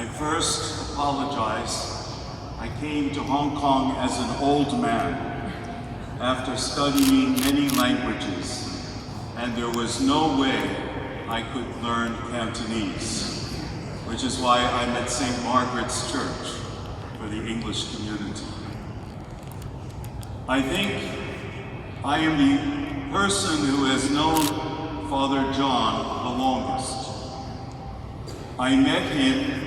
I first apologize. I came to Hong Kong as an old man after studying many languages, and there was no way I could learn Cantonese, which is why I'm at St. Margaret's Church for the English community. I think I am the person who has known Father John the longest. I met him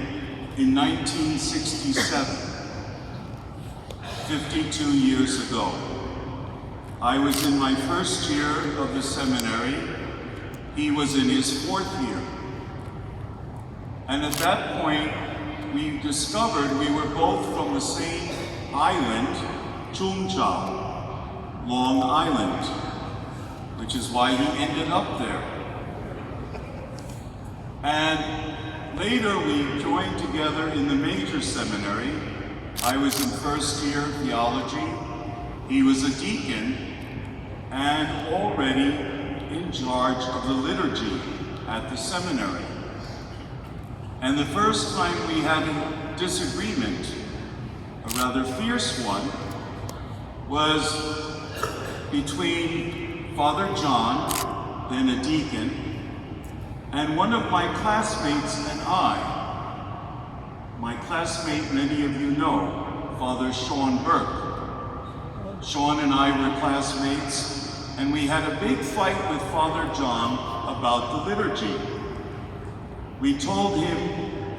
in 1967, 52 years ago. I was in my first year of the seminary. He was in his fourth year. And at that point, we discovered we were both from the same island, Chungchao, Long Island, which is why he ended up there. And later we joined together in the major seminary. I was in first year theology. He was a deacon and already in charge of the liturgy at the seminary. And the first time we had a disagreement, a rather fierce one, was between Father John, then a deacon, and one of my classmates and I. My classmate, many of you know, Father Sean Burke. Sean and I were classmates, and we had a big fight with Father John about the liturgy. We told him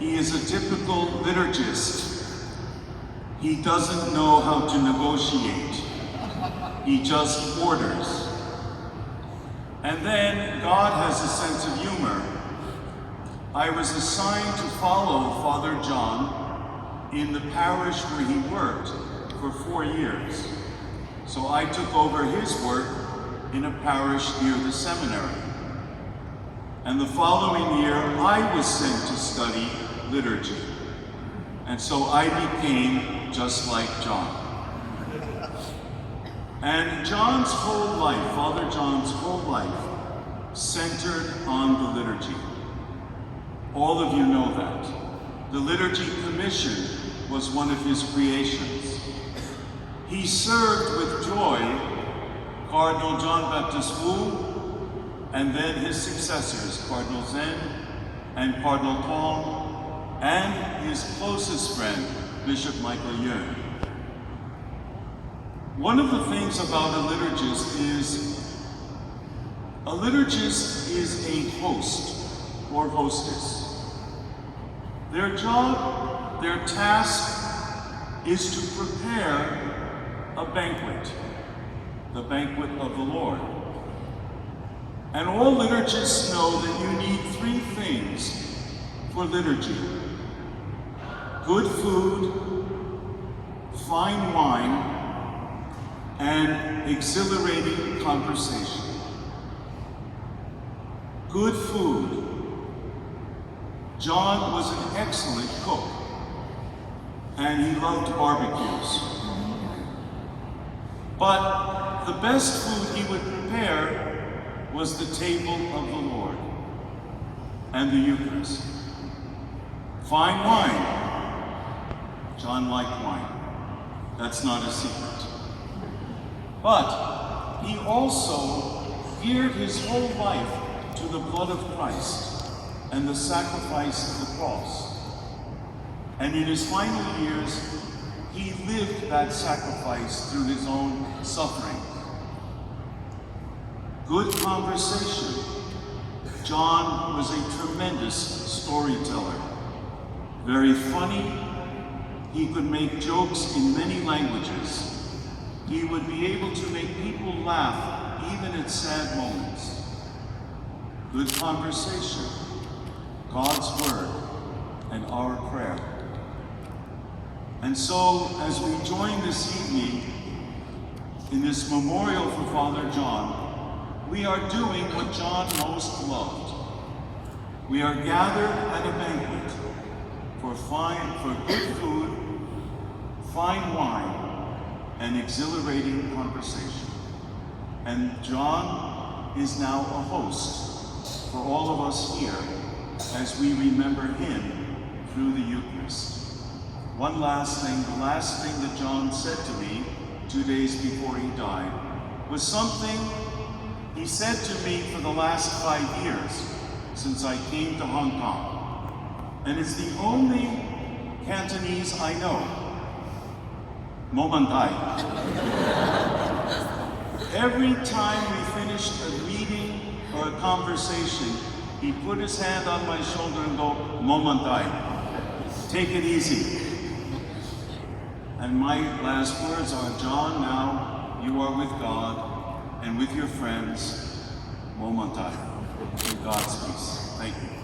he is a typical liturgist. He doesn't know how to negotiate. He just orders. And then God has a sense of humor. I was assigned to follow Father John in the parish where he worked for 4 years. So I took over his work in a parish near the seminary. And the following year, I was sent to study liturgy. And so I became just like John. And John's whole life, Father John's whole life, centered on the liturgy. All of you know that. The Liturgy Commission was one of his creations. He served with joy Cardinal John Baptist Wu, and then his successors, Cardinal Zen and Cardinal Tong, and his closest friend, Bishop Michael Yuen. One of the things about a liturgist is a host or hostess. Their job, their task is to prepare a banquet, the banquet of the Lord. And all liturgists know that you need 3 things for liturgy: good food, fine wine, and exhilarating conversation. Good food. John was an excellent cook, and he loved barbecues. But the best food he would prepare was the table of the Lord and the Eucharist. Fine wine. John liked wine. That's not a secret. But he also geared his whole life to the blood of Christ and the sacrifice of the cross. And in his final years, he lived that sacrifice through his own suffering. Good conversation. John was a tremendous storyteller. Very funny. He could make jokes in many languages. He would be able to make people laugh even at sad moments. Good conversation, God's word, and our prayer. And so, as we join this evening in this memorial for Father John, we are doing what John most loved. We are gathered at a banquet for good food, fine wine, and exhilarating conversation. And John is now a host for all of us here as we remember him through the Eucharist. One last thing, the last thing that John said to me 2 days before he died was something he said to me for the last 5 years since I came to Hong Kong, and it's the only Cantonese I know. Momentai. Every time we finished a reading or a conversation, he put his hand on my shoulder and go, Momentai. Take it easy. And my last words are, John, now you are with God and with your friends. Momentai. In God's peace. Thank you.